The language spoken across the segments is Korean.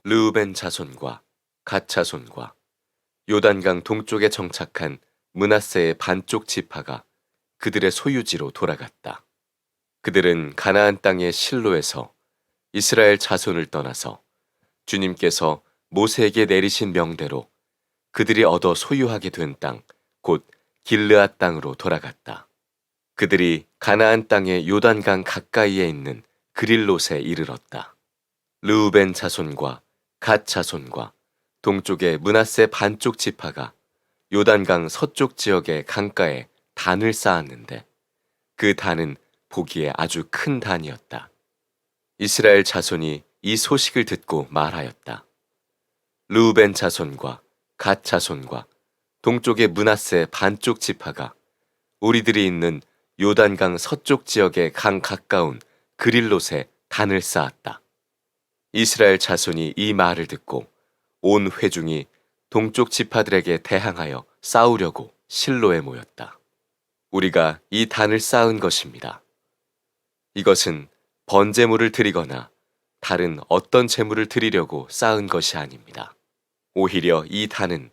르우벤 자손과 갓 자손과 요단강 동쪽에 정착한 므낫세의 반쪽 지파가 그들의 소유지로 돌아갔다. 그들은 가나안 땅의 실로에서 이스라엘 자손을 떠나서 주님께서 모세에게 내리신 명대로 그들이 얻어 소유하게 된 땅, 곧 길르앗 땅으로 돌아갔다. 그들이 가나안 땅의 요단강 가까이에 있는 그릴롯에 이르렀다. 르우벤 자손과 갓 자손과 동쪽의 므낫세 반쪽 지파가 요단강 서쪽 지역의 강가에 단을 쌓았는데 그 단은 보기에 아주 큰 단이었다. 이스라엘 자손이 이 소식을 듣고 말하였다. 르우벤 자손과 갓 자손과 동쪽의 므낫세 반쪽 지파가 우리들이 있는 요단강 서쪽 지역의 강 가까운 그릴롯에 단을 쌓았다. 이스라엘 자손이 이 말을 듣고 온 회중이 동쪽 지파들에게 대항하여 싸우려고 실로에 모였다. 우리가 이 단을 쌓은 것입니다. 이것은 번제물을 드리거나 다른 어떤 제물을 드리려고 쌓은 것이 아닙니다. 오히려 이 단은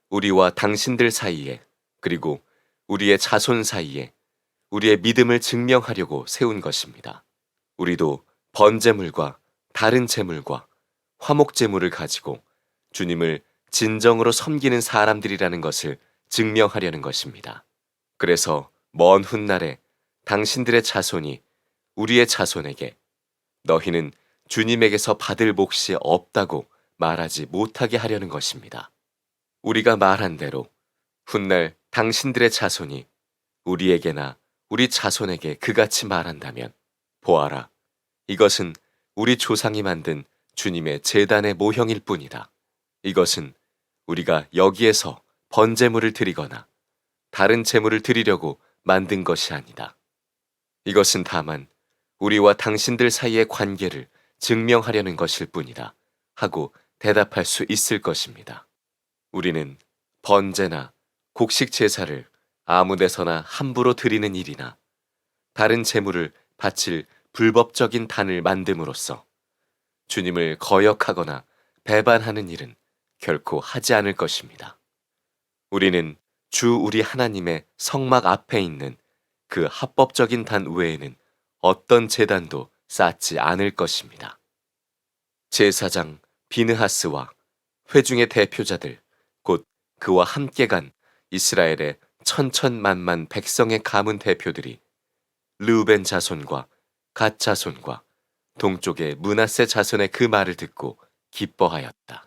우리와 당신들 사이에 그리고 우리의 자손 사이에 우리의 믿음을 증명하려고 세운 것입니다. 우리도 번제물과 다른 제물과 화목제물을 가지고 주님을 진정으로 섬기는 사람들이라는 것을 증명하려는 것입니다. 그래서 먼 훗날에 당신들의 자손이 우리의 자손에게 너희는 주님에게서 받을 몫이 없다고 말하지 못하게 하려는 것입니다. 우리가 말한 대로 훗날 당신들의 자손이 우리에게나 우리 자손에게 그같이 말한다면 보아라, 이것은 우리 조상이 만든 주님의 제단의 모형일 뿐이다. 이것은 우리가 여기에서 번제물을 드리거나 다른 제물을 드리려고 만든 것이 아니다. 이것은 다만 우리와 당신들 사이의 관계를 증명하려는 것일 뿐이다 하고 대답할 수 있을 것입니다. 우리는 번제나 곡식 제사를 아무 데서나 함부로 드리는 일이나 다른 제물을 바칠 불법적인 단을 만듦으로써 주님을 거역하거나 배반하는 일은 결코 하지 않을 것입니다. 우리는 주 우리 하나님의 성막 앞에 있는 그 합법적인 단 외에는 어떤 제단도 쌓지 않을 것입니다. 제사장 비느하스와 회중의 대표자들 곧 그와 함께 간 이스라엘의 천천만만 백성의 가문 대표들이 르우벤 자손과 갓 자손과 동쪽의 므낫세 자손의 그 말을 듣고 기뻐하였다.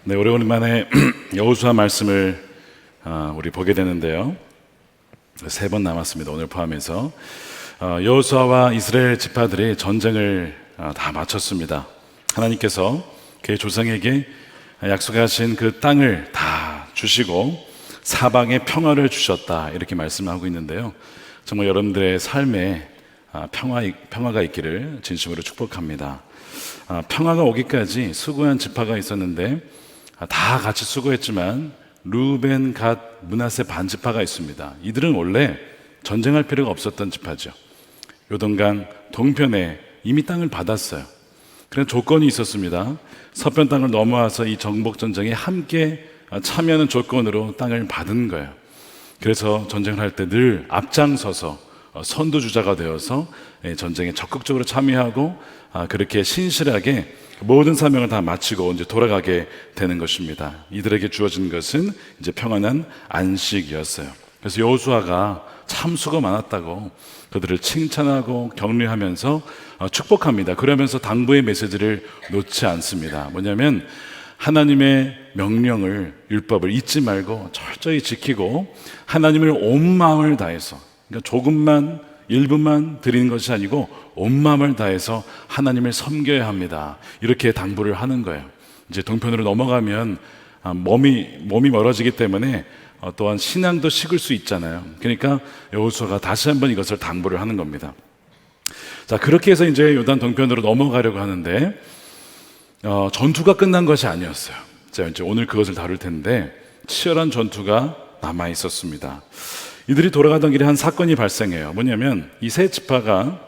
네, 오래오랜만에 여호수아 말씀을 우리 보게 되는데요. 3번 남았습니다. 오늘 포함해서 여호수아와 이스라엘 지파들이 전쟁을 다 마쳤습니다. 하나님께서 그의 조상에게 약속하신 그 땅을 다 주시고 사방에 평화를 주셨다, 이렇게 말씀하고 있는데요. 정말 여러분들의 삶에 평화가 있기를 진심으로 축복합니다. 평화가 오기까지 수고한 지파가 있었는데 다 같이 수고했지만 르우벤, 갓, 므낫세 반지파가 있습니다. 이들은 원래 전쟁할 필요가 없었던 지파죠. 요단강 동편에 이미 땅을 받았어요. 그런 조건이 있었습니다. 서편 땅을 넘어와서 이 정복 전쟁에 함께 참여하는 조건으로 땅을 받은 거예요. 그래서 전쟁을 할 때 늘 앞장서서 선두주자가 되어서 전쟁에 적극적으로 참여하고 그렇게 신실하게 모든 사명을 다 마치고 이제 돌아가게 되는 것입니다. 이들에게 주어진 것은 이제 평안한 안식이었어요. 그래서 여호수아가 참 수고 많았다고 그들을 칭찬하고 격려하면서 축복합니다. 그러면서 당부의 메시지를 놓지 않습니다. 뭐냐면 하나님의 명령을, 율법을 잊지 말고 철저히 지키고 하나님을 온 마음을 다해서, 그러니까 조금만 일부만 드리는 것이 아니고 온 마음을 다해서 하나님을 섬겨야 합니다. 이렇게 당부를 하는 거예요. 이제 동편으로 넘어가면 몸이 멀어지기 때문에 또한 신앙도 식을 수 있잖아요. 그러니까 여호수아가 다시 한번 이것을 당부를 하는 겁니다. 자, 그렇게 해서 이제 요단 동편으로 넘어가려고 하는데 전투가 끝난 것이 아니었어요. 제가 이제 오늘 그것을 다룰 텐데 치열한 전투가 남아 있었습니다. 이들이 돌아가던 길에 한 사건이 발생해요. 뭐냐면 이 세 지파가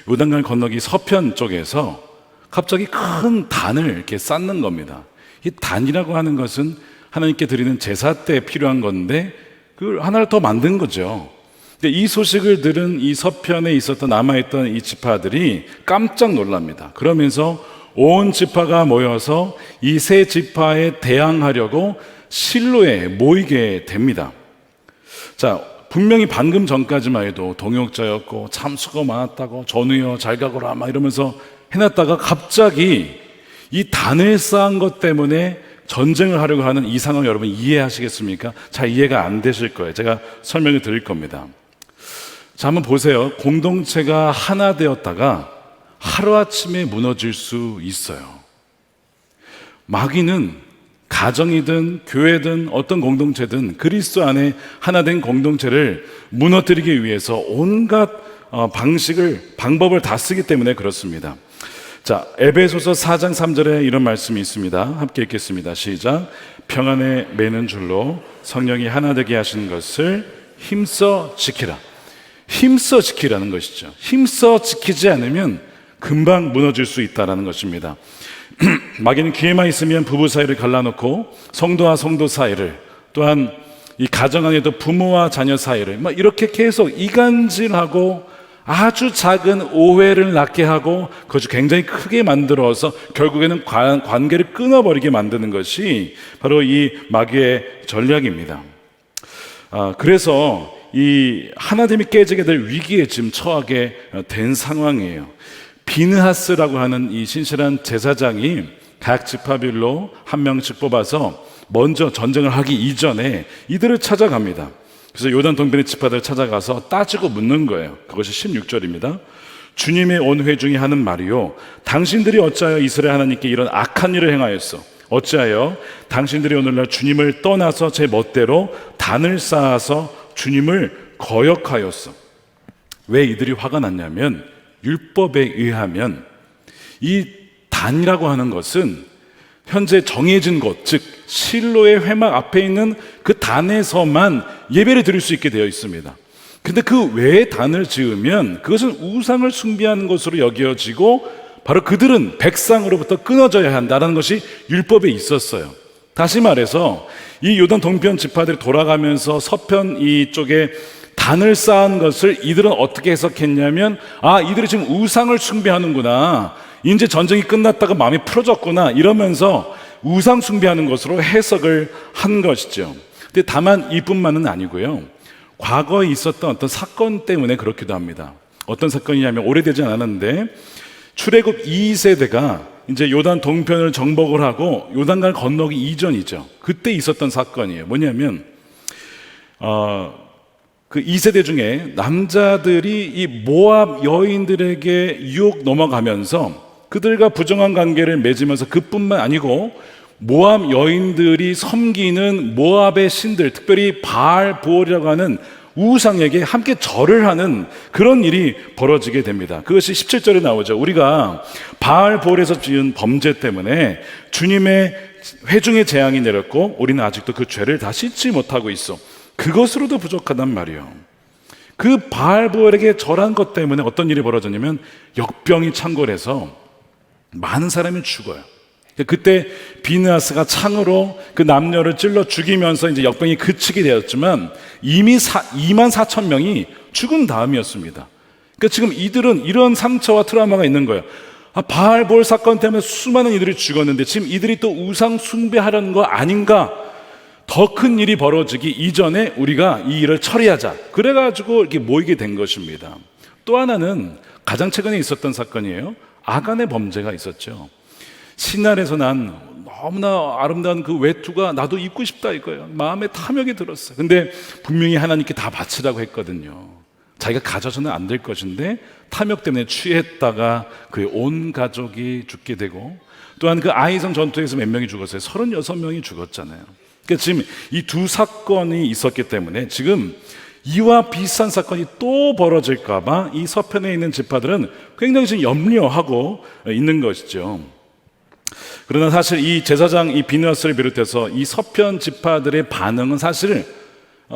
요단강 건너기 서편 쪽에서 갑자기 큰 단을 이렇게 쌓는 겁니다. 이 단이라고 하는 것은 하나님께 드리는 제사 때 필요한 건데 그걸 하나를 더 만든 거죠. 근데 이 소식을 들은 이 서편에 있었던 남아있던 이 지파들이 깜짝 놀랍니다. 그러면서 온 지파가 모여서 이 세 지파에 대항하려고 실로에 모이게 됩니다. 자, 분명히 방금 전까지만 해도 동역자였고 참 수고 많았다고 전우여 잘 가거라 막 이러면서 해놨다가 갑자기 이 단을 쌓은 것 때문에 전쟁을 하려고 하는 이 상황 여러분 이해하시겠습니까? 잘 이해가 안 되실 거예요. 제가 설명을 드릴 겁니다. 자, 한번 보세요. 공동체가 하나 되었다가 하루아침에 무너질 수 있어요. 마귀는 가정이든 교회든 어떤 공동체든 그리스도 안에 하나 된 공동체를 무너뜨리기 위해서 온갖 방법을 다 쓰기 때문에 그렇습니다. 자, 에베소서 4장 3절에 이런 말씀이 있습니다. 함께 읽겠습니다. 시작. 평안에 매는 줄로 성령이 하나 되게 하신 것을 힘써 지키라. 힘써 지키라는 것이죠. 힘써 지키지 않으면 금방 무너질 수 있다는 것입니다. 마귀는 기회만 있으면 부부 사이를 갈라놓고 성도와 성도 사이를, 또한 이 가정 안에도 부모와 자녀 사이를 막 이렇게 계속 이간질하고 아주 작은 오해를 낳게 하고 그것을 굉장히 크게 만들어서 결국에는 관계를 끊어버리게 만드는 것이 바로 이 마귀의 전략입니다. 그래서 이 하나됨이 깨지게 될 위기에 지금 처하게 된 상황이에요. 비느하스라고 하는 이 신실한 제사장이 각 지파별로 한 명씩 뽑아서 먼저 전쟁을 하기 이전에 이들을 찾아갑니다. 그래서 요단 동편의 지파들을 찾아가서 따지고 묻는 거예요. 그것이 16절입니다. 주님의 온 회중이 하는 말이요, 당신들이 어찌하여 이스라엘 하나님께 이런 악한 일을 행하였어? 어찌하여 당신들이 오늘날 주님을 떠나서 제 멋대로 단을 쌓아서 주님을 거역하였어? 왜 이들이 화가 났냐면 율법에 의하면 이 단이라고 하는 것은 현재 정해진 곳, 즉 실로의 회막 앞에 있는 그 단에서만 예배를 드릴 수 있게 되어 있습니다. 근데 그 외에 단을 지으면 그것은 우상을 숭배하는 것으로 여겨지고 바로 그들은 백성으로부터 끊어져야 한다는 것이 율법에 있었어요. 다시 말해서 이 요단 동편 지파들이 돌아가면서 서편 이쪽에 단을 쌓은 것을 이들은 어떻게 해석했냐면, 이들이 지금 우상을 숭배하는구나, 이제 전쟁이 끝났다가 마음이 풀어졌구나 이러면서 우상 숭배하는 것으로 해석을 한 것이죠. 근데 다만 이뿐만은 아니고요, 과거에 있었던 어떤 사건 때문에 그렇기도 합니다. 어떤 사건이냐면 오래되지 않았는데 출애굽 2세대가 이제 요단 동편을 정복을 하고 요단강을 건너기 이전이죠. 그때 있었던 사건이에요. 뭐냐면 그 2세대 중에 남자들이 이 모압 여인들에게 유혹 넘어가면서 그들과 부정한 관계를 맺으면서 그뿐만 아니고 모압 여인들이 섬기는 모압의 신들, 특별히 바알 보올이라고 하는 우상에게 함께 절을 하는 그런 일이 벌어지게 됩니다. 그것이 17절에 나오죠. 우리가 바알 보올에서 지은 범죄 때문에 주님의 회중의 재앙이 내렸고 우리는 아직도 그 죄를 다 씻지 못하고 있어. 그것으로도 부족하단 말이에요. 그 바알 보올에게 절한 것 때문에 어떤 일이 벌어졌냐면 역병이 창궐해서 많은 사람이 죽어요. 그때 비느하스가 창으로 그 남녀를 찔러 죽이면서 이제 역병이 그치게 되었지만 이미 2만 4천 명이 죽은 다음이었습니다. 그러니까 지금 이들은 이런 상처와 트라우마가 있는 거예요. 바알 보올 사건 때문에 수많은 이들이 죽었는데 지금 이들이 또 우상 숭배하려는 거 아닌가? 더 큰 일이 벌어지기 이전에 우리가 이 일을 처리하자. 그래가지고 이렇게 모이게 된 것입니다. 또 하나는 가장 최근에 있었던 사건이에요. 아간의 범죄가 있었죠. 신날에서 난 너무나 아름다운 그 외투가 나도 입고 싶다 이거예요. 마음에 탐욕이 들었어요. 근데 분명히 하나님께 다 바치라고 했거든요. 자기가 가져서는 안 될 것인데 탐욕 때문에 취했다가 그의 온 가족이 죽게 되고 또한 그 아이성 전투에서 몇 명이 죽었어요? 36명이 죽었잖아요. 그러니까 지금 이 두 사건이 있었기 때문에 지금 이와 비슷한 사건이 또 벌어질까봐 이 서편에 있는 지파들은 굉장히 지금 염려하고 있는 것이죠. 그러나 사실 이 제사장 이 비느하스를 비롯해서 이 서편 지파들의 반응은 사실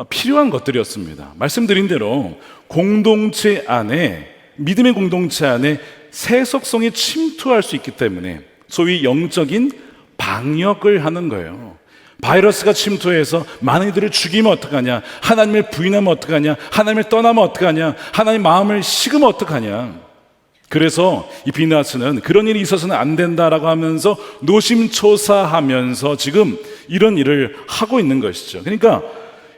필요한 것들이었습니다. 말씀드린 대로 공동체 안에, 믿음의 공동체 안에 세속성이 침투할 수 있기 때문에 소위 영적인 방역을 하는 거예요. 바이러스가 침투해서 많은 이들을 죽이면 어떡하냐, 하나님을 부인하면 어떡하냐, 하나님을 떠나면 어떡하냐, 하나님 마음을 식으면 어떡하냐. 그래서 이 비느하스는 그런 일이 있어서는 안 된다라고 하면서 노심초사하면서 지금 이런 일을 하고 있는 것이죠. 그러니까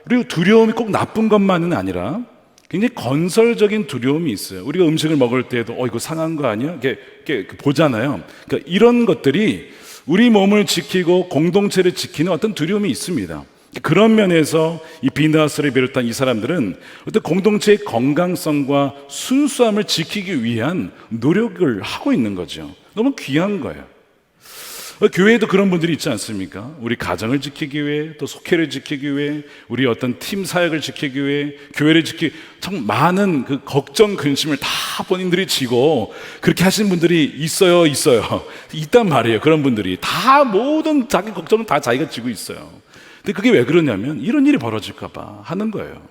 그리고 두려움이 꼭 나쁜 것만은 아니라 굉장히 건설적인 두려움이 있어요. 우리가 음식을 먹을 때에도 이거 상한 거 아니야? 이렇게 보잖아요. 그러니까 이런 것들이 우리 몸을 지키고 공동체를 지키는 어떤 두려움이 있습니다. 그런 면에서 이 비느하스를 비롯한 이 사람들은 어떤 공동체의 건강성과 순수함을 지키기 위한 노력을 하고 있는 거죠. 너무 귀한 거예요. 교회에도 그런 분들이 있지 않습니까? 우리 가정을 지키기 위해, 또 속회를 지키기 위해, 우리 어떤 팀 사역을 지키기 위해, 교회를 지키기, 참 많은 그 걱정, 근심을 다 본인들이 지고 그렇게 하시는 분들이 있어요. 있단 말이에요. 그런 분들이 다 모든 자기 걱정은 다 자기가 지고 있어요. 근데 그게 왜 그러냐면 이런 일이 벌어질까 봐 하는 거예요.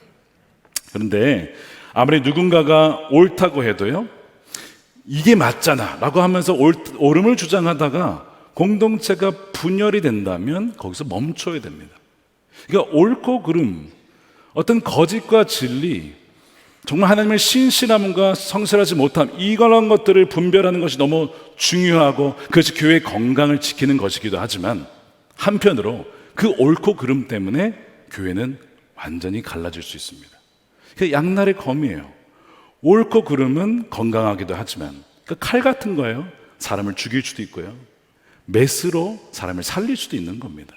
그런데 아무리 누군가가 옳다고 해도요, 이게 맞잖아 라고 하면서 옳음을 주장하다가 공동체가 분열이 된다면 거기서 멈춰야 됩니다. 그러니까 옳고 그름, 어떤 거짓과 진리, 정말 하나님의 신실함과 성실하지 못함, 이런 것들을 분별하는 것이 너무 중요하고 그것이 교회의 건강을 지키는 것이기도 하지만 한편으로 그 옳고 그름 때문에 교회는 완전히 갈라질 수 있습니다. 그게 양날의 검이에요. 옳고 그름은 건강하기도 하지만 그 칼 같은 거예요. 사람을 죽일 수도 있고요, 메스로 사람을 살릴 수도 있는 겁니다.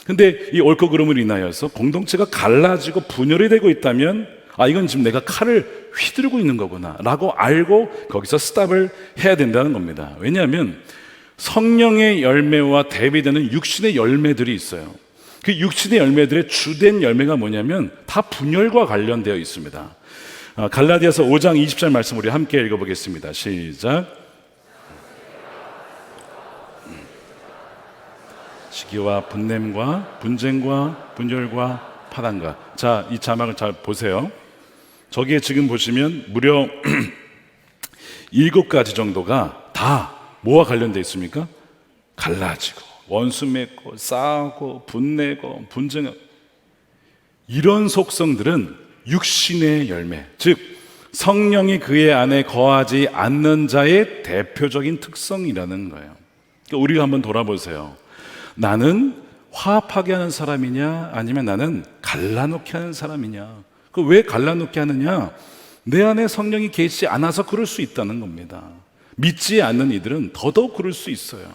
근데 이 옳고 그름을 인하여서 공동체가 갈라지고 분열이 되고 있다면 이건 지금 내가 칼을 휘두르고 있는 거구나 라고 알고 거기서 스탑을 해야 된다는 겁니다. 왜냐하면 성령의 열매와 대비되는 육신의 열매들이 있어요. 그 육신의 열매들의 주된 열매가 뭐냐면 다 분열과 관련되어 있습니다. 갈라디아서 5장 20절 말씀 우리 함께 읽어보겠습니다. 시작. 시기와 분냄과 분쟁과 분열과 파단과. 자, 이 자막을 잘 보세요. 저기에 지금 보시면 무려 7가지 정도가 다 뭐와 관련되어 있습니까? 갈라지고 원수 맺고 싸우고 분내고 분쟁하고, 이런 속성들은 육신의 열매, 즉 성령이 그의 안에 거하지 않는 자의 대표적인 특성이라는 거예요. 그러니까 우리가 한번 돌아보세요. 나는 화합하게 하는 사람이냐, 아니면 나는 갈라놓게 하는 사람이냐. 그 왜 갈라놓게 하느냐? 내 안에 성령이 계시지 않아서 그럴 수 있다는 겁니다. 믿지 않는 이들은 더더욱 그럴 수 있어요.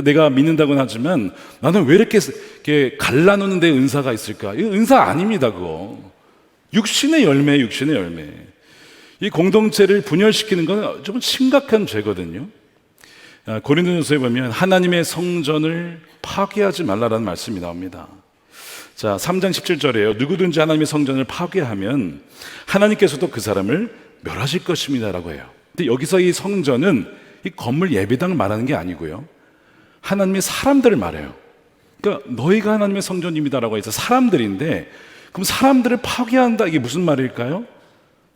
내가 믿는다고는 하지만 나는 왜 이렇게 갈라놓는 데 은사가 있을까? 이거 은사 아닙니다. 그거 육신의 열매, 육신의 열매. 이 공동체를 분열시키는 건 좀 심각한 죄거든요. 고린도전서에 보면 하나님의 성전을 파괴하지 말라라는 말씀이 나옵니다. 자, 3장 17절에요. 누구든지 하나님의 성전을 파괴하면 하나님께서도 그 사람을 멸하실 것입니다 라고 해요. 근데 여기서 이 성전은 이 건물 예배당을 말하는 게 아니고요, 하나님의 사람들을 말해요. 그러니까 너희가 하나님의 성전입니다라고 해서 사람들인데, 그럼 사람들을 파괴한다, 이게 무슨 말일까요?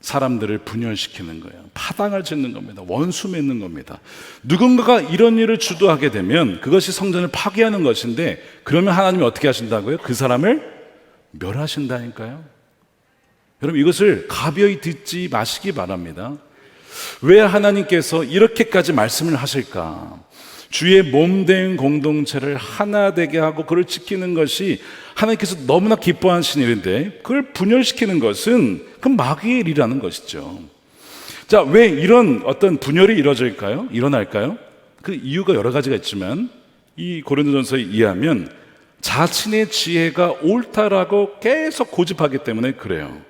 사람들을 분열시키는 거예요. 파당을 짓는 겁니다. 원수 맺는 겁니다. 누군가가 이런 일을 주도하게 되면 그것이 성전을 파괴하는 것인데, 그러면 하나님이 어떻게 하신다고요? 그 사람을 멸하신다니까요. 여러분, 이것을 가벼이 듣지 마시기 바랍니다. 왜 하나님께서 이렇게까지 말씀을 하실까? 주의 몸된 공동체를 하나 되게 하고 그걸 지키는 것이 하나님께서 너무나 기뻐하시는 일인데, 그걸 분열시키는 것은 그 마귀의 일이라는 것이죠. 자, 왜 이런 어떤 분열이 일어날까요? 그 이유가 여러 가지가 있지만 이 고린도전서에 의하면 자신의 지혜가 옳다라고 계속 고집하기 때문에 그래요.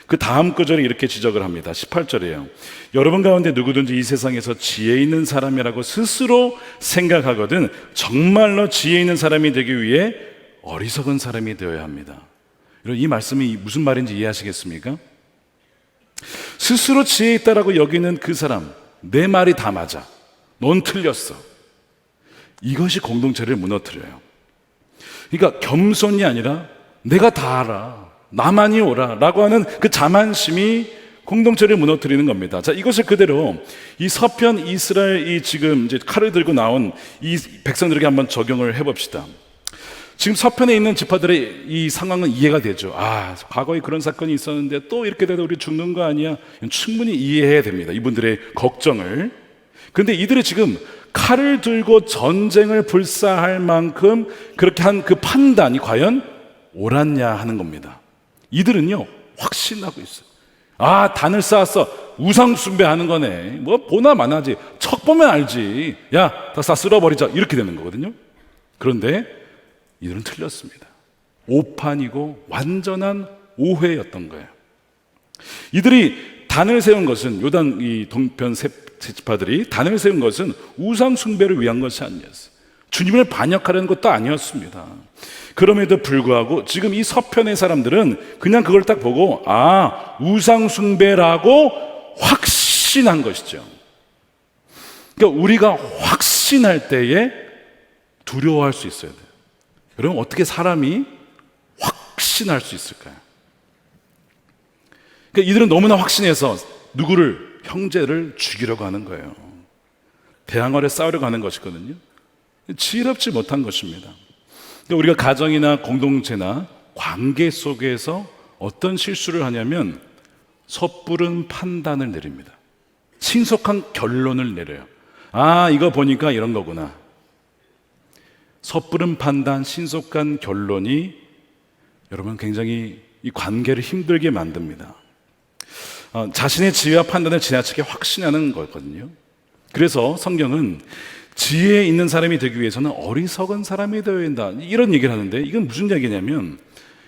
그 다음 구절에 이렇게 지적을 합니다. 18절이에요. 여러분 가운데 누구든지 이 세상에서 지혜 있는 사람이라고 스스로 생각하거든 정말로 지혜 있는 사람이 되기 위해 어리석은 사람이 되어야 합니다. 여러분, 이 말씀이 무슨 말인지 이해하시겠습니까? 스스로 지혜 있다라고 여기는 그 사람, 내 말이 다 맞아, 넌 틀렸어, 이것이 공동체를 무너뜨려요. 그러니까 겸손이 아니라 내가 다 알아, 나만이 오라 라고 하는 그 자만심이 공동체를 무너뜨리는 겁니다. 자, 이것을 그대로 이 서편 이스라엘이 지금 이제 칼을 들고 나온 이 백성들에게 한번 적용을 해봅시다. 지금 서편에 있는 지파들의 이 상황은 이해가 되죠. 아, 과거에 그런 사건이 있었는데 또 이렇게 돼도 우리 죽는 거 아니야? 충분히 이해해야 됩니다, 이분들의 걱정을. 그런데 이들이 지금 칼을 들고 전쟁을 불사할 만큼 그렇게 한 그 판단이 과연 옳았냐 하는 겁니다. 이들은요, 확신하고 있어요. 아, 단을 쌓았어, 우상숭배하는 거네, 뭐 보나 마나지, 척 보면 알지, 야, 다 쓸어버리자, 이렇게 되는 거거든요. 그런데 이들은 틀렸습니다. 오판이고 완전한 오해였던 거예요. 이들이 단을 세운 것은, 요단 이 동편 세 지파들이 단을 세운 것은 우상 숭배를 위한 것이 아니었어요. 주님을 반역하려는 것도 아니었습니다. 그럼에도 불구하고 지금 이 서편의 사람들은 그냥 그걸 딱 보고 아, 우상 숭배라고 확신한 것이죠. 그러니까 우리가 확신할 때에 두려워할 수 있어야 돼요. 여러분, 어떻게 사람이 확신할 수 있을까요? 그러니까 이들은 너무나 확신해서 누구를, 형제를 죽이려고 하는 거예요. 대항하려 싸우려고 하는 것이거든요. 지혜롭지 못한 것입니다. 그러니까 우리가 가정이나 공동체나 관계 속에서 어떤 실수를 하냐면 섣부른 판단을 내립니다. 신속한 결론을 내려요. 아, 이거 보니까 이런 거구나. 섣부른 판단, 신속한 결론이 여러분 굉장히 이 관계를 힘들게 만듭니다. 자신의 지혜와 판단을 지나치게 확신하는 거거든요. 그래서 성경은 지혜 있는 사람이 되기 위해서는 어리석은 사람이 되어야 한다, 이런 얘기를 하는데, 이건 무슨 얘기냐면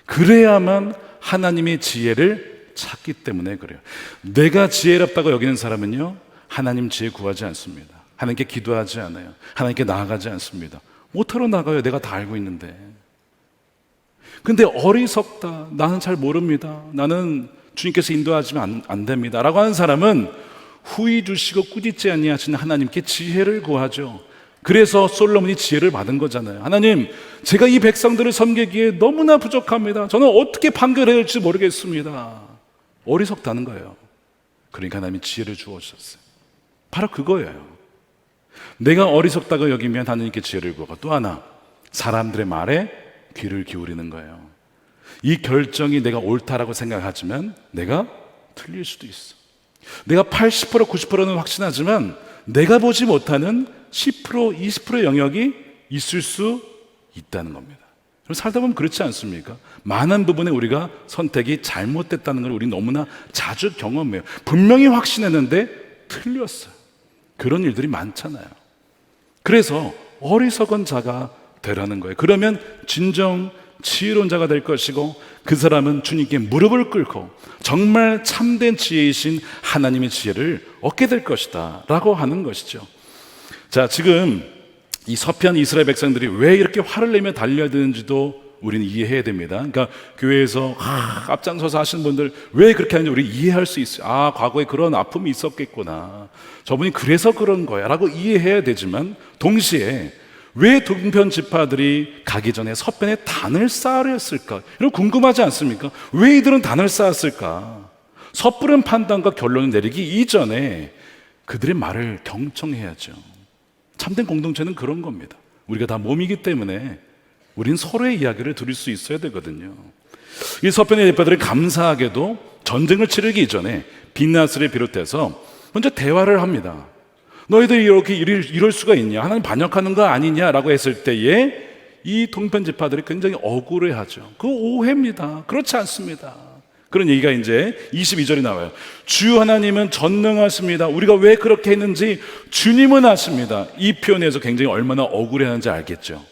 그래야만 하나님의 지혜를 찾기 때문에 그래요. 내가 지혜롭다고 여기는 사람은요, 하나님 지혜 구하지 않습니다. 하나님께 기도하지 않아요. 하나님께 나아가지 않습니다. 못하러 나가요, 내가 다 알고 있는데. 근데 어리석다, 나는 잘 모릅니다, 나는 주님께서 인도하시면 안 됩니다 라고 하는 사람은 후히 주시고 꾸짖지 아니하시는 하나님께 지혜를 구하죠. 그래서 솔로몬이 지혜를 받은 거잖아요. 하나님, 제가 이 백성들을 섬기기에 너무나 부족합니다. 저는 어떻게 판결해야 할지 모르겠습니다. 어리석다는 거예요. 그러니까 하나님이 지혜를 주어주셨어요. 바로 그거예요. 내가 어리석다고 여기면 하나님께 지혜를 구하고, 또 하나, 사람들의 말에 귀를 기울이는 거예요. 이 결정이 내가 옳다라고 생각하지만 내가 틀릴 수도 있어. 내가 80% 90%는 확신하지만 내가 보지 못하는 10% 20%의 영역이 있을 수 있다는 겁니다. 살다 보면 그렇지 않습니까? 많은 부분에 우리가 선택이 잘못됐다는 걸 우리 너무나 자주 경험해요. 분명히 확신했는데 틀렸어요. 그런 일들이 많잖아요. 그래서 어리석은 자가 되라는 거예요. 그러면 진정 지혜로운 자가 될 것이고, 그 사람은 주님께 무릎을 꿇고 정말 참된 지혜이신 하나님의 지혜를 얻게 될 것이다 라고 하는 것이죠. 자, 지금 이 서편 이스라엘 백성들이 왜 이렇게 화를 내며 달려드는지도 우리는 이해해야 됩니다. 그러니까 교회에서 앞장서서 하시는 분들 왜 그렇게 하는지 우리 이해할 수 있어요. 아, 과거에 그런 아픔이 있었겠구나, 저분이 그래서 그런 거야 라고 이해해야 되지만, 동시에 왜 동편 지파들이 가기 전에 서편에 단을 쌓으려 했을까? 이런 궁금하지 않습니까? 왜 이들은 단을 쌓았을까? 섣부른 판단과 결론을 내리기 이전에 그들의 말을 경청해야죠. 참된 공동체는 그런 겁니다. 우리가 다 몸이기 때문에 우린 서로의 이야기를 들을 수 있어야 되거든요. 이 서편의 지파들은 감사하게도 전쟁을 치르기 이전에 빈나스를 비롯해서 먼저 대화를 합니다. 너희들이 이렇게 이럴 수가 있냐? 하나님 반역하는 거 아니냐라고 했을 때에 이 동편 지파들이 굉장히 억울해하죠. 그 오해입니다. 그렇지 않습니다. 그런 얘기가 이제 22절에 나와요. 주 하나님은 전능하십니다. 우리가 왜 그렇게 했는지 주님은 아십니다. 이 표현에서 굉장히 얼마나 억울해하는지 알겠죠.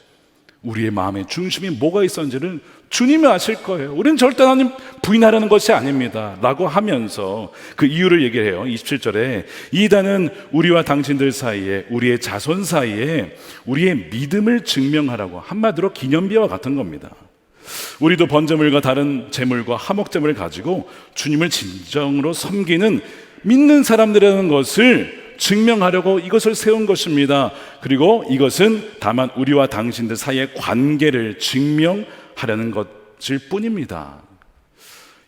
우리의 마음의 중심이 뭐가 있었는지는 주님이 아실 거예요. 우리는 절대 하나님 부인하려는 것이 아닙니다 라고 하면서 그 이유를 얘기를 해요. 27절에 이단은 우리와 당신들 사이에, 우리의 자손 사이에 우리의 믿음을 증명하라고, 한마디로 기념비와 같은 겁니다. 우리도 번제물과 다른 제물과 화목제물을 가지고 주님을 진정으로 섬기는 믿는 사람들이라는 것을 증명하려고 이것을 세운 것입니다. 그리고 이것은 다만 우리와 당신들 사이의 관계를 증명하려는 것일 뿐입니다.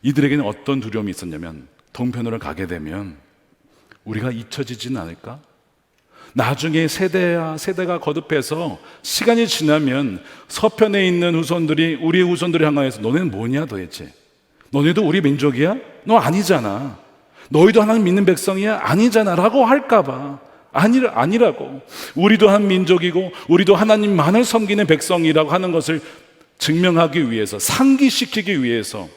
이들에게는 어떤 두려움이 있었냐면, 동편으로 가게 되면 우리가 잊혀지지는 않을까? 나중에 세대가 거듭해서 시간이 지나면 서편에 있는 후손들이 우리의 후손들을 향하여서 너네는 뭐냐 도대체? 너네도 우리 민족이야? 너 아니잖아. 너희도 하나님 믿는 백성이야? 아니잖아 라고 할까봐. 아니라고. 우리도 한 민족이고 우리도 하나님만을 섬기는 백성이라고 하는 것을 증명하기 위해서, 상기시키기 위해서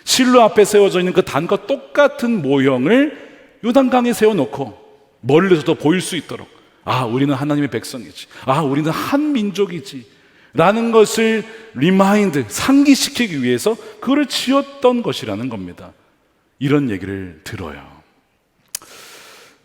실로 앞에 세워져 있는 그 단과 똑같은 모형을 요단강에 세워놓고 멀리서도 보일 수 있도록, 아, 우리는 하나님의 백성이지, 아, 우리는 한 민족이지 라는 것을 상기시키기 위해서 그거를 지었던 것이라는 겁니다. 이런 얘기를 들어요.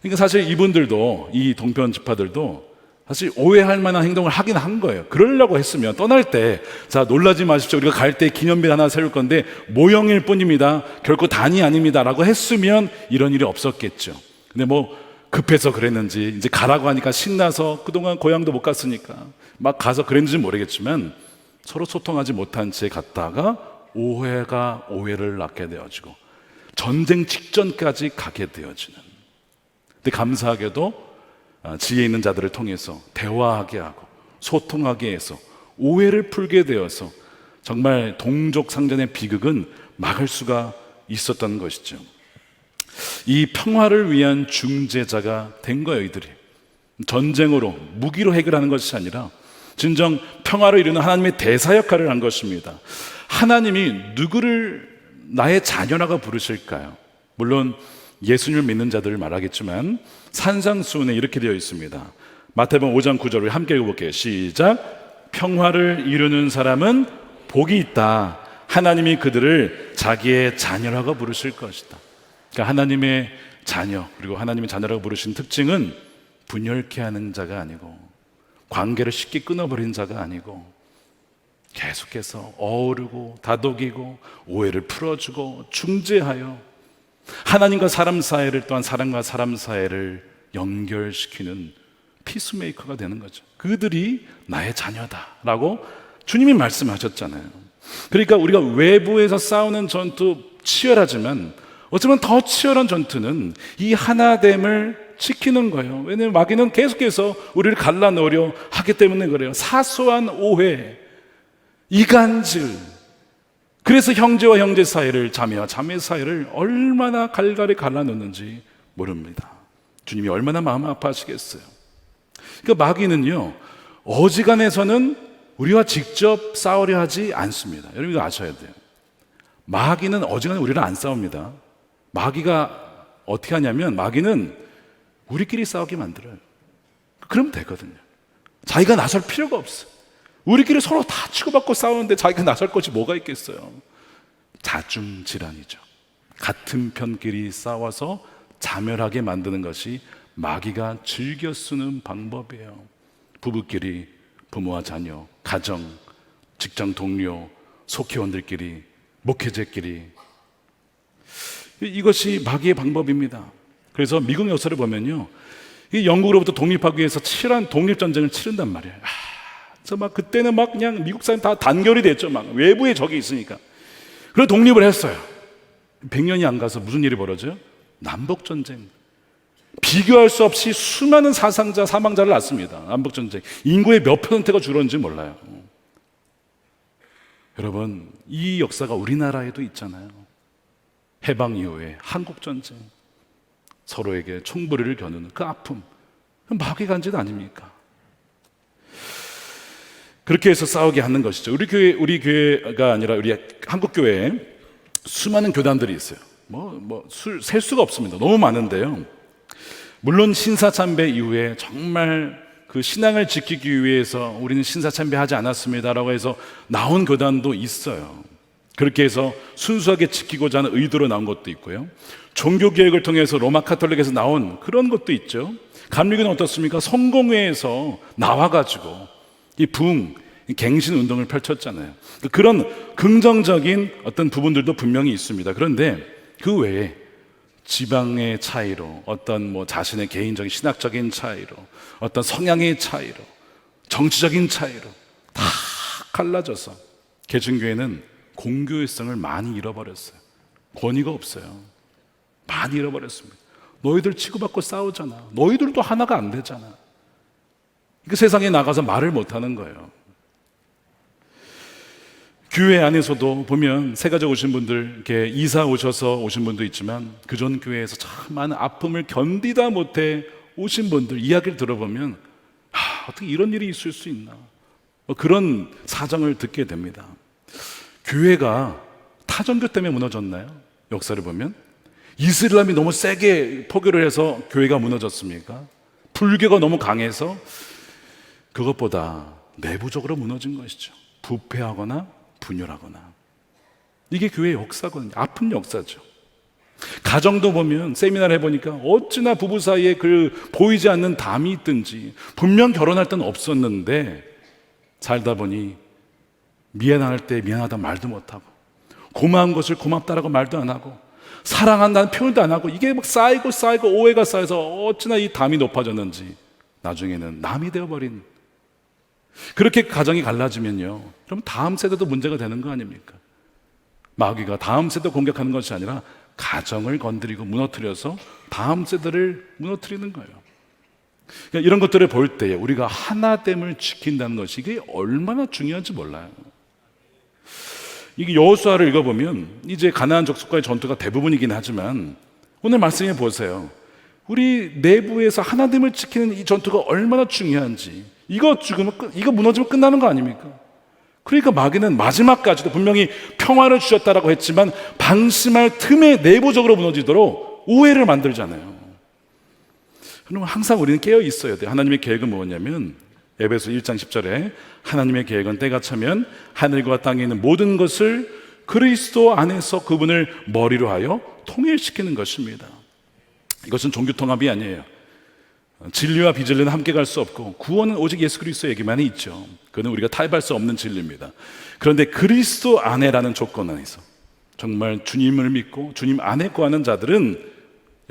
그러니까 사실 이분들도, 이 동편 지파들도 사실 오해할 만한 행동을 하긴 한 거예요. 그러려고 했으면 떠날 때, 자, 놀라지 마십시오, 우리가 갈 때 기념비 하나 세울 건데 모형일 뿐입니다, 결코 단이 아닙니다 라고 했으면 이런 일이 없었겠죠. 근데 뭐 급해서 그랬는지, 이제 가라고 하니까 신나서, 그동안 고향도 못 갔으니까 막 가서 그랬는지 모르겠지만 서로 소통하지 못한 채 갔다가 오해가 오해를 낳게 되어지고 전쟁 직전까지 가게 되어지는. 근데 감사하게도 지혜 있는 자들을 통해서 대화하게 하고 소통하게 해서 오해를 풀게 되어서 정말 동족 상전의 비극은 막을 수가 있었던 것이죠. 이 평화를 위한 중재자가 된 거예요. 이들이 전쟁으로, 무기로 해결하는 것이 아니라 진정 평화를 이루는 하나님의 대사 역할을 한 것입니다. 하나님이 누구를 나의 자녀라고 부르실까요? 물론 예수님을 믿는 자들을 말하겠지만 산상수훈에 이렇게 되어 있습니다. 마태복음 5장 9절을 함께 읽어볼게요. 시작. 평화를 이루는 사람은 복이 있다. 하나님이 그들을 자기의 자녀라고 부르실 것이다. 그러니까 하나님의 자녀, 그리고 하나님의 자녀라고 부르신 특징은 분열케 하는 자가 아니고, 관계를 쉽게 끊어버리는 자가 아니고, 계속해서 어우르고 다독이고 오해를 풀어주고 중재하여 하나님과 사람 사이를, 또한 사람과 사람 사이를 연결시키는 피스메이커가 되는 거죠. 그들이 나의 자녀다라고 주님이 말씀하셨잖아요. 그러니까 우리가 외부에서 싸우는 전투 치열하지만 어쩌면 더 치열한 전투는 이 하나됨을 지키는 거예요. 왜냐하면 마귀는 계속해서 우리를 갈라놓으려 하기 때문에 그래요. 사소한 오해, 이간질. 그래서 형제와 형제 사이를, 자매와 자매 사이를 얼마나 갈갈이 갈라놓는지 모릅니다. 주님이 얼마나 마음 아파하시겠어요. 그러니까 마귀는요, 어지간해서는 우리와 직접 싸우려 하지 않습니다. 여러분 이거 아셔야 돼요. 마귀는 어지간해 우리를 안 싸웁니다. 마귀가 어떻게 하냐면, 마귀는 우리끼리 싸우게 만들어요. 그러면 되거든요. 자기가 나설 필요가 없어요. 우리끼리 서로 다 치고받고 싸우는데 자기가 나설 것이 뭐가 있겠어요. 자중질환이죠. 같은 편끼리 싸워서 자멸하게 만드는 것이 마귀가 즐겨 쓰는 방법이에요. 부부끼리, 부모와 자녀, 가정, 직장 동료, 속회원들끼리, 목회자끼리. 이것이 마귀의 방법입니다. 그래서 미국 역사를 보면요, 이 영국으로부터 독립하기 위해서 치열한 독립전쟁을 치른단 말이에요. 그래서 막 그때는 막 그냥 미국 사람 다 단결이 됐죠. 막 외부에 적이 있으니까. 그래서 독립을 했어요. 100년이 안 가서 무슨 일이 벌어져요? 남북전쟁. 비교할 수 없이 수많은 사망자를 낳습니다. 남북전쟁. 인구의 몇 %가 줄었는지 몰라요. 여러분, 이 역사가 우리나라에도 있잖아요. 해방 이후에 한국전쟁, 서로에게 총부리를 겨누는 그 아픔, 마귀가 한 짓 아닙니까? 그렇게 해서 싸우게 하는 것이죠. 우리 교회가 아니라 우리 한국 교회에 수많은 교단들이 있어요. 셀 수가 없습니다. 너무 많은데요. 물론 신사참배 이후에 정말 그 신앙을 지키기 위해서 우리는 신사참배하지 않았습니다라고 해서 나온 교단도 있어요. 그렇게 해서 순수하게 지키고자 하는 의도로 나온 것도 있고요. 종교개혁을 통해서 로마 카톨릭에서 나온 그런 것도 있죠. 감리교는 어떻습니까? 성공회에서 나와가지고 이 부흥, 갱신 운동을 펼쳤잖아요. 그런 긍정적인 어떤 부분들도 분명히 있습니다. 그런데 그 외에 지방의 차이로, 어떤 뭐 자신의 개인적인 신학적인 차이로, 어떤 성향의 차이로, 정치적인 차이로 다 갈라져서 개신교회는 공교회성을 많이 잃어버렸어요. 권위가 없어요. 많이 잃어버렸습니다. 너희들 치고받고 싸우잖아. 너희들도 하나가 안 되잖아. 그 세상에 나가서 말을 못하는 거예요. 교회 안에서도 보면 새가족 오신 분들, 이렇게 이사 오셔서 오신 분도 있지만 그전 교회에서 참 많은 아픔을 견디다 못해 오신 분들 이야기를 들어보면 어떻게 이런 일이 있을 수 있나, 그런 사정을 듣게 됩니다. 교회가 타전교 때문에 무너졌나요? 역사를 보면 이슬람이 너무 세게 포교를 해서 교회가 무너졌습니까? 불교가 너무 강해서? 그것보다 내부적으로 무너진 것이죠. 부패하거나 분열하거나. 이게 교회의 역사거든요. 아픈 역사죠. 가정도 보면 세미나를 해보니까 어찌나 부부 사이에 그 보이지 않는 담이 있든지, 분명 결혼할 때는 없었는데 살다 보니 미안할 때 미안하다 말도 못하고, 고마운 것을 고맙다라고 말도 안 하고, 사랑한다는 표현도 안 하고, 이게 막 쌓이고 오해가 쌓여서 어찌나 이 담이 높아졌는지 나중에는 남이 되어버린, 그렇게 가정이 갈라지면요, 그럼 다음 세대도 문제가 되는 거 아닙니까? 마귀가 다음 세대 공격하는 것이 아니라 가정을 건드리고 무너뜨려서 다음 세대를 무너뜨리는 거예요. 그러니까 이런 것들을 볼 때 우리가 하나됨을 지킨다는 것이 이게 얼마나 중요한지 몰라요. 이게 여호수아를 읽어보면 이제 가나안 족속과의 전투가 대부분이긴 하지만 오늘 말씀해 보세요. 우리 내부에서 하나됨을 지키는 이 전투가 얼마나 중요한지. 이거 죽으면 이거 무너지면 끝나는 거 아닙니까? 그러니까 마귀는 마지막까지도 분명히 평화를 주셨다라고 했지만 방심할 틈에 내부적으로 무너지도록 오해를 만들잖아요. 그럼 항상 우리는 깨어 있어야 돼요. 하나님의 계획은 뭐냐면 에베소 1장 10절에 하나님의 계획은 때가 차면 하늘과 땅에 있는 모든 것을 그리스도 안에서 그분을 머리로 하여 통일시키는 것입니다. 이것은 종교통합이 아니에요. 진리와 비진리는 함께 갈 수 없고 구원은 오직 예수 그리스도에게만 있죠. 그는 우리가 타협할 수 없는 진리입니다. 그런데 그리스도 안에라는 조건 안에서 정말 주님을 믿고 주님 안에 거하는 자들은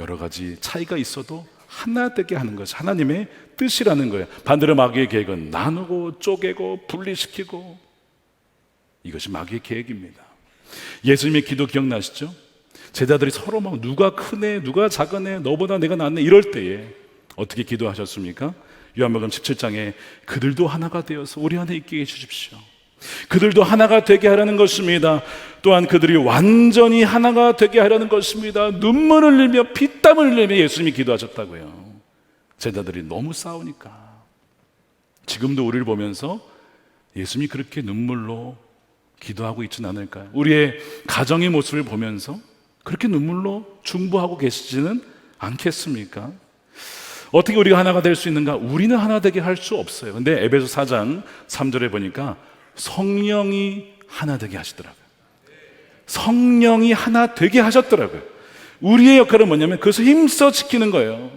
여러 가지 차이가 있어도 하나 되게 하는 것이 하나님의 뜻이라는 거예요. 반대로 마귀의 계획은 나누고 쪼개고 분리시키고, 이것이 마귀의 계획입니다. 예수님의 기도 기억나시죠? 제자들이 서로 막 누가 크네 누가 작으네 너보다 내가 낫네 이럴 때에 어떻게 기도하셨습니까? 요한복음 17장에 그들도 하나가 되어서 우리 안에 있게 해주십시오. 그들도 하나가 되게 하라는 것입니다. 또한 그들이 완전히 하나가 되게 하라는 것입니다. 눈물을 흘리며 피땀을 흘리며 예수님이 기도하셨다고요. 제자들이 너무 싸우니까. 지금도 우리를 보면서 예수님이 그렇게 눈물로 기도하고 있지는 않을까요? 우리의 가정의 모습을 보면서 그렇게 눈물로 중보하고 계시지는 않겠습니까? 어떻게 우리가 하나가 될 수 있는가? 우리는 하나 되게 할 수 없어요. 근데 에베소 4장 3절에 보니까 성령이 하나 되게 하시더라고요. 성령이 하나 되게 하셨더라고요. 우리의 역할은 뭐냐면 그것을 힘써 지키는 거예요.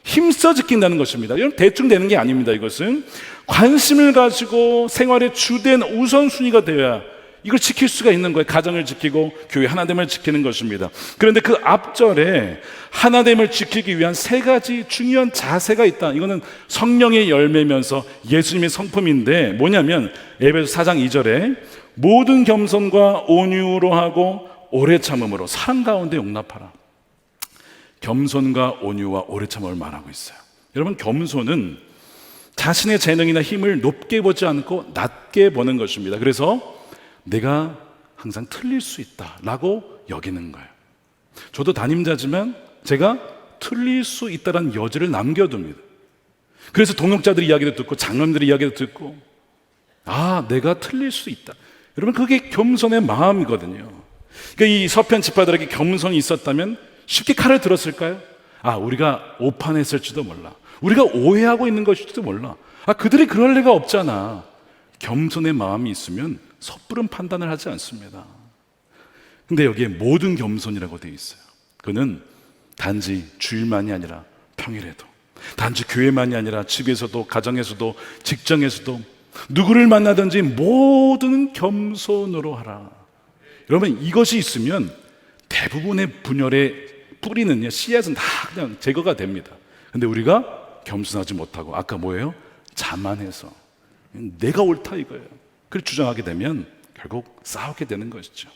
힘써 지킨다는 것입니다. 여러분 대충 되는 게 아닙니다. 이것은 관심을 가지고 생활의 주된 우선순위가 되어야 이걸 지킬 수가 있는 거예요. 가정을 지키고 교회 하나됨을 지키는 것입니다. 그런데 그 앞절에 하나됨을 지키기 위한 세 가지 중요한 자세가 있다. 이거는 성령의 열매면서 예수님의 성품인데 뭐냐면 에베소 4장 2절에 모든 겸손과 온유로 하고 오래 참음으로 사랑 가운데 용납하라. 겸손과 온유와 오래 참음을 말하고 있어요. 여러분 겸손은 자신의 재능이나 힘을 높게 보지 않고 낮게 보는 것입니다. 그래서 내가 항상 틀릴 수 있다라고 여기는 거예요. 저도 담임자지만 제가 틀릴 수 있다는 여지를 남겨둡니다. 그래서 동역자들의 이야기도 듣고 장로님들의 이야기도 듣고 내가 틀릴 수 있다. 여러분 그게 겸손의 마음이거든요. 그러니까 이 서편 지파들에게 겸손이 있었다면 쉽게 칼을 들었을까요? 우리가 오판했을지도 몰라. 우리가 오해하고 있는 것일지도 몰라. 그들이 그럴 리가 없잖아. 겸손의 마음이 있으면 섣부른 판단을 하지 않습니다. 근데 여기에 모든 겸손이라고 되어 있어요. 그는 단지 주일만이 아니라 평일에도, 단지 교회만이 아니라 집에서도, 가정에서도, 직장에서도 누구를 만나든지 모든 겸손으로 하라. 여러분, 이것이 있으면 대부분의 분열의 뿌리는요, 씨앗은 다 그냥 제거가 됩니다. 근데 우리가 겸손하지 못하고, 아까 뭐예요? 자만해서 내가 옳다 이거예요. 그걸 주장하게 되면 결국 싸우게 되는 것이죠.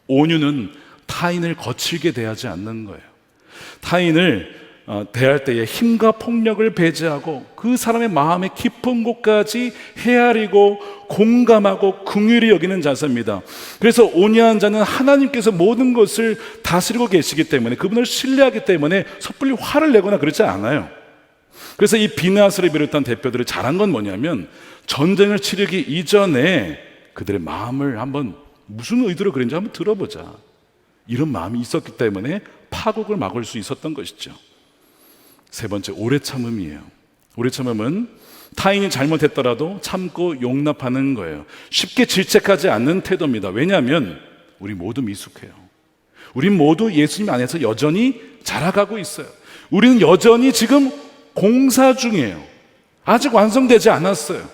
온유는 타인을 거칠게 대하지 않는 거예요. 타인을 대할 때에 힘과 폭력을 배제하고 그 사람의 마음의 깊은 곳까지 헤아리고 공감하고 긍휼히 여기는 자세입니다. 그래서 온유한 자는 하나님께서 모든 것을 다스리고 계시기 때문에, 그분을 신뢰하기 때문에 섣불리 화를 내거나 그렇지 않아요. 그래서 이 비나스를 비롯한 대표들이 잘한 건 뭐냐면, 전쟁을 치르기 이전에 그들의 마음을 한번 무슨 의도로 그랬는지 한번 들어보자, 이런 마음이 있었기 때문에 파국을 막을 수 있었던 것이죠. 세 번째, 오래 참음이에요. 오래 참음은 타인이 잘못했더라도 참고 용납하는 거예요. 쉽게 질책하지 않는 태도입니다. 왜냐하면 우리 모두 미숙해요. 우린 모두 예수님 안에서 여전히 자라가고 있어요. 우리는 여전히 지금 공사 중이에요. 아직 완성되지 않았어요.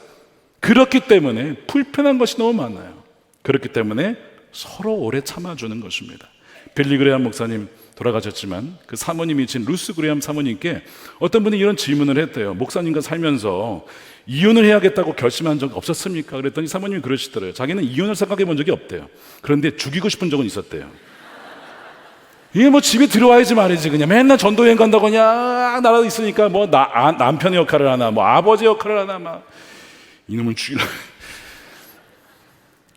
그렇기 때문에 불편한 것이 너무 많아요. 그렇기 때문에 서로 오래 참아주는 것입니다. 빌리 그레함 목사님 돌아가셨지만 그 사모님이신 루스 그레함 사모님께 어떤 분이 이런 질문을 했대요. 목사님과 살면서 이혼을 해야겠다고 결심한 적 없었습니까? 그랬더니 사모님이 그러시더래요. 자기는 이혼을 생각해 본 적이 없대요. 그런데 죽이고 싶은 적은 있었대요. 이게 뭐 집에 들어와야지 말이지, 그냥 맨날 전도여행 간다고 그냥 나라도 있으니까 뭐 남편의 역할을 하나, 뭐 아버지 역할을 하나, 막 이놈을 죽이려.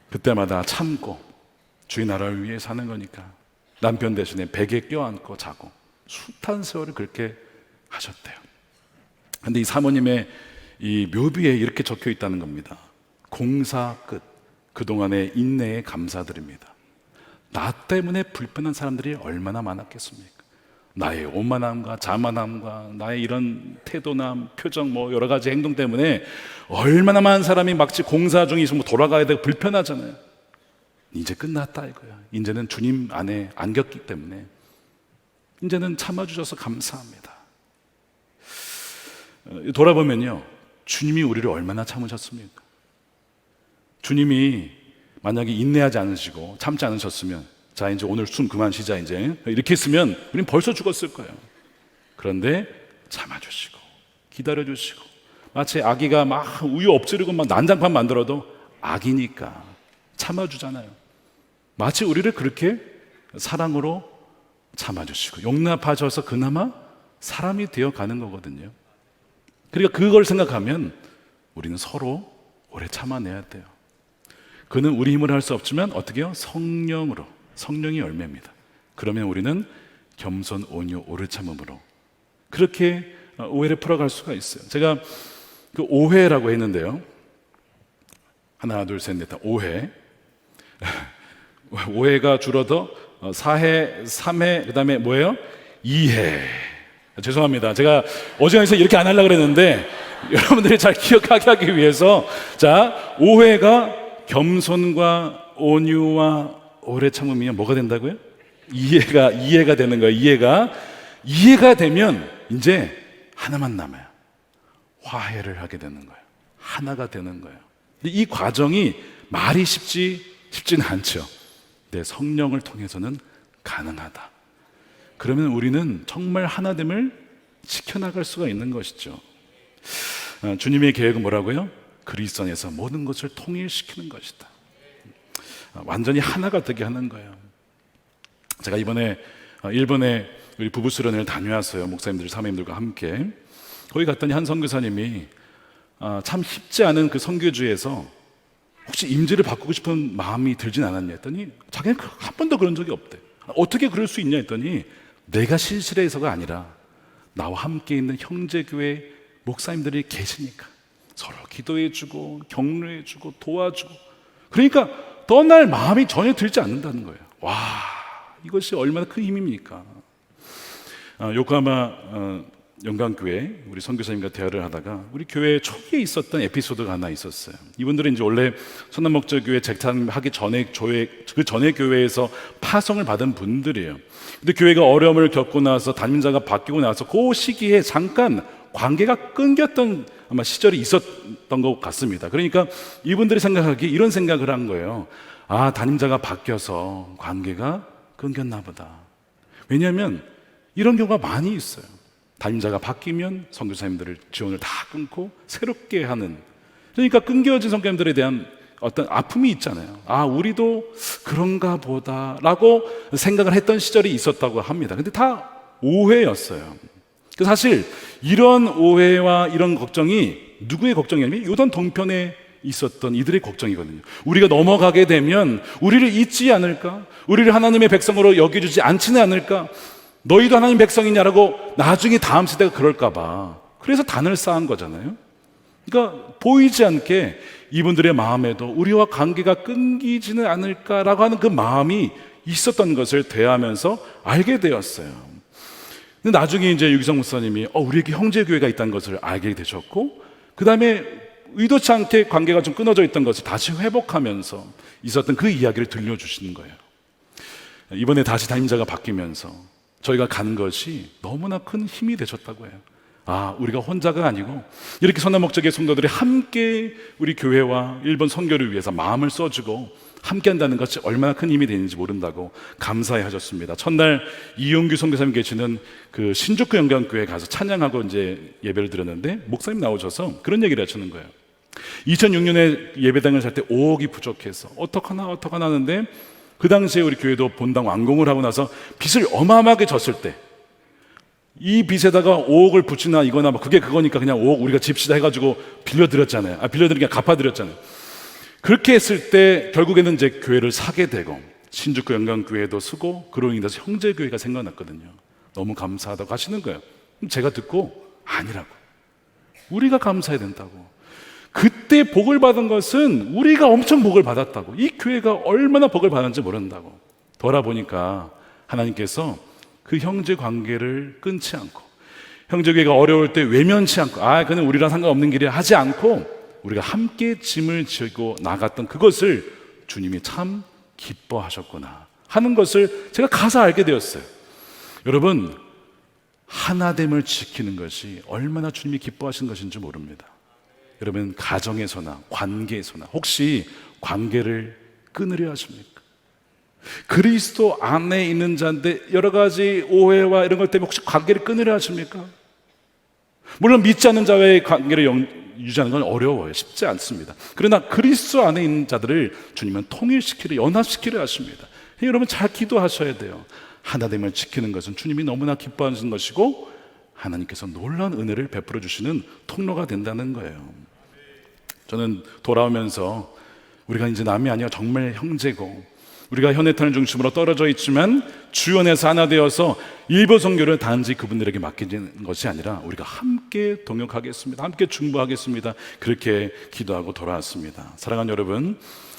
그때마다 참고 주의 나라를 위해 사는 거니까 남편 대신에 베개에 껴안고 자고 숱한 세월을 그렇게 하셨대요. 근데 이 사모님의 이 묘비에 이렇게 적혀 있다는 겁니다. 공사 끝, 그동안의 인내에 감사드립니다. 나 때문에 불편한 사람들이 얼마나 많았겠습니까? 나의 오만함과 자만함과 나의 이런 태도나 표정, 뭐 여러 가지 행동 때문에 얼마나 많은 사람이 마치 공사 중에 있으면 돌아가야 되고 불편하잖아요. 이제 끝났다 이거야. 이제는 주님 안에 안겼기 때문에 이제는 참아주셔서 감사합니다. 돌아보면요, 주님이 우리를 얼마나 참으셨습니까? 주님이 만약에 인내하지 않으시고 참지 않으셨으면, 자 이제 오늘 숨 그만 쉬자 이제 이렇게 했으면 우리는 벌써 죽었을 거예요. 그런데 참아주시고 기다려주시고, 마치 아기가 막 우유 엎지르고 막 난장판 만들어도 아기니까 참아주잖아요. 마치 우리를 그렇게 사랑으로 참아주시고 용납하셔서 그나마 사람이 되어가는 거거든요. 그러니까 그걸 생각하면 우리는 서로 오래 참아내야 돼요. 그는 우리 힘으로 할 수 없지만 어떻게 해요? 성령으로, 성령이 열매입니다. 그러면 우리는 겸손, 온유, 오래 참음으로 그렇게 오해를 풀어갈 수가 있어요. 제가 그 오해라고 했는데요, 하나 둘 셋 넷 다 오해. 오해가 줄어서 4해, 3해, 그 다음에 뭐예요? 2해. 죄송합니다. 제가 어제에서 이렇게 안 하려고 그랬는데 여러분들이 잘 기억하게 하기 위해서, 자, 오해가 겸손과 온유와 오래 참으면 뭐가 된다고요? 이해가 되는 거예요. 이해가 되면 이제 하나만 남아요. 화해를 하게 되는 거예요. 하나가 되는 거예요. 이 과정이 말이 쉽지는 않죠. 내 성령을 통해서는 가능하다. 그러면 우리는 정말 하나됨을 지켜나갈 수가 있는 것이죠. 주님의 계획은 뭐라고요? 그리스도 안에서 모든 것을 통일시키는 것이다. 완전히 하나가 되게 하는 거예요. 제가 이번에 일본에 우리 부부 수련회를 다녀왔어요. 목사님들, 사모님들과 함께. 거기 갔더니 한 선교사님이 참 쉽지 않은 그 선교주에서 혹시 임재를 바꾸고 싶은 마음이 들진 않았냐 했더니 자기는 한 번도 그런 적이 없대. 어떻게 그럴 수 있냐 했더니 내가 실실해서가 아니라 나와 함께 있는 형제교회 목사님들이 계시니까 서로 기도해주고 격려해주고 도와주고, 그러니까 떠날 마음이 전혀 들지 않는다는 거예요. 와, 이것이 얼마나 큰 힘입니까? 요코하마 영광교회 우리 선교사님과 대화를 하다가 우리 교회 초기에 있었던 에피소드가 하나 있었어요. 이분들은 이제 원래 선남목적교회 재탄하기 전에 그 전에 교회에서 파송을 받은 분들이에요. 근데 교회가 어려움을 겪고 나서 담임자가 바뀌고 나서 그 시기에 잠깐 관계가 끊겼던 아마 시절이 있었던 것 같습니다. 그러니까 이분들이 생각하기에 이런 생각을 한 거예요. 아, 담임자가 바뀌어서 관계가 끊겼나 보다. 왜냐하면 이런 경우가 많이 있어요. 담임자가 바뀌면 선교사님들을 지원을 다 끊고 새롭게 하는, 그러니까 끊겨진 선교사님들에 대한 어떤 아픔이 있잖아요. 아, 우리도 그런가 보다라고 생각을 했던 시절이 있었다고 합니다. 근데 다 오해였어요. 사실 이런 오해와 이런 걱정이 누구의 걱정이냐면 요단 동편에 있었던 이들의 걱정이거든요. 우리가 넘어가게 되면 우리를 잊지 않을까? 우리를 하나님의 백성으로 여겨주지 않지는 않을까? 너희도 하나님 백성이냐라고 나중에 다음 세대가 그럴까 봐. 그래서 단을 쌓은 거잖아요. 그러니까 보이지 않게 이분들의 마음에도 우리와 관계가 끊기지는 않을까라고 하는 그 마음이 있었던 것을 대하면서 알게 되었어요. 근데 나중에 이제 유기성 목사님이 우리에게 형제교회가 있다는 것을 알게 되셨고, 그 다음에 의도치 않게 관계가 좀 끊어져 있던 것을 다시 회복하면서 있었던 그 이야기를 들려주시는 거예요. 이번에 다시 담임자가 바뀌면서 저희가 간 것이 너무나 큰 힘이 되셨다고 해요. 아, 우리가 혼자가 아니고 이렇게 선남목적의 성도들이 함께 우리 교회와 일본 선교를 위해서 마음을 써주고 함께 한다는 것이 얼마나 큰 힘이 되는지 모른다고 감사해 하셨습니다. 첫날 이용규 선교사님 계시는 그 신주쿠 영광교회 가서 찬양하고 이제 예배를 드렸는데 목사님 나오셔서 그런 얘기를 하시는 거예요. 2006년에 예배당을 살 때 5억이 부족해서 어떡하나 하는데 그 당시에 우리 교회도 본당 완공을 하고 나서 빚을 어마어마하게 졌을 때 이 빚에다가 5억을 붙이나 이거나 그게 그거니까 그냥 5억 우리가 집시다 해가지고 빌려드렸잖아요. 빌려드리니까 갚아드렸잖아요. 그렇게 했을 때 결국에는 이제 교회를 사게 되고 신주쿠 영광교회도 쓰고 그로 인해서 형제교회가 생겨났거든요. 너무 감사하다고 하시는 거예요. 제가 듣고 아니라고, 우리가 감사해야 된다고. 그때 복을 받은 것은 우리가 엄청 복을 받았다고, 이 교회가 얼마나 복을 받았는지 모른다고. 돌아보니까 하나님께서 그 형제 관계를 끊지 않고 형제교회가 어려울 때 외면치 않고 그는 우리랑 상관없는 길이야 하지 않고 우리가 함께 짐을 지고 나갔던 그것을 주님이 참 기뻐하셨구나 하는 것을 제가 가서 알게 되었어요. 여러분, 하나됨을 지키는 것이 얼마나 주님이 기뻐하신 것인지 모릅니다. 여러분, 가정에서나 관계에서나 혹시 관계를 끊으려 하십니까? 그리스도 안에 있는 자인데 여러 가지 오해와 이런 것 때문에 혹시 관계를 끊으려 하십니까? 물론 믿지 않는 자와의 관계를 유지하는 건 어려워요. 쉽지 않습니다. 그러나 그리스도 안에 있는 자들을 주님은 통일시키려, 연합시키려 하십니다. 여러분, 잘 기도하셔야 돼요. 하나됨을 지키는 것은 주님이 너무나 기뻐하시는 것이고 하나님께서 놀라운 은혜를 베풀어 주시는 통로가 된다는 거예요. 저는 돌아오면서 우리가 이제 남이 아니라 정말 형제고 우리가 현해탄을 중심으로 떨어져 있지만 주연에서 하나 되어서 일부 선교를 단지 그분들에게 맡기는 것이 아니라 우리가 함께 동역하겠습니다. 함께 중보하겠습니다. 그렇게 기도하고 돌아왔습니다. 사랑하는 여러분,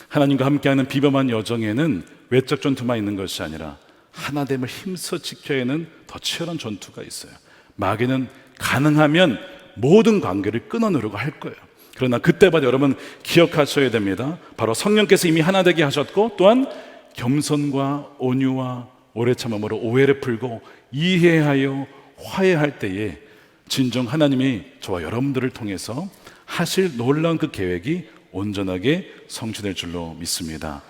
하나님과 함께하는 비범한 여정에는 외적 전투만 있는 것이 아니라 하나됨을 힘써 지켜야 하는 더 치열한 전투가 있어요. 마귀는 가능하면 모든 관계를 끊어내려고 할 거예요. 그러나 그때마다 여러분 기억하셔야 됩니다. 바로 성령께서 이미 하나 되게 하셨고 또한 겸손과 온유와 오래 참음으로 오해를 풀고 이해하여 화해할 때에 진정 하나님이 저와 여러분들을 통해서 하실 놀라운 그 계획이 온전하게 성취될 줄로 믿습니다.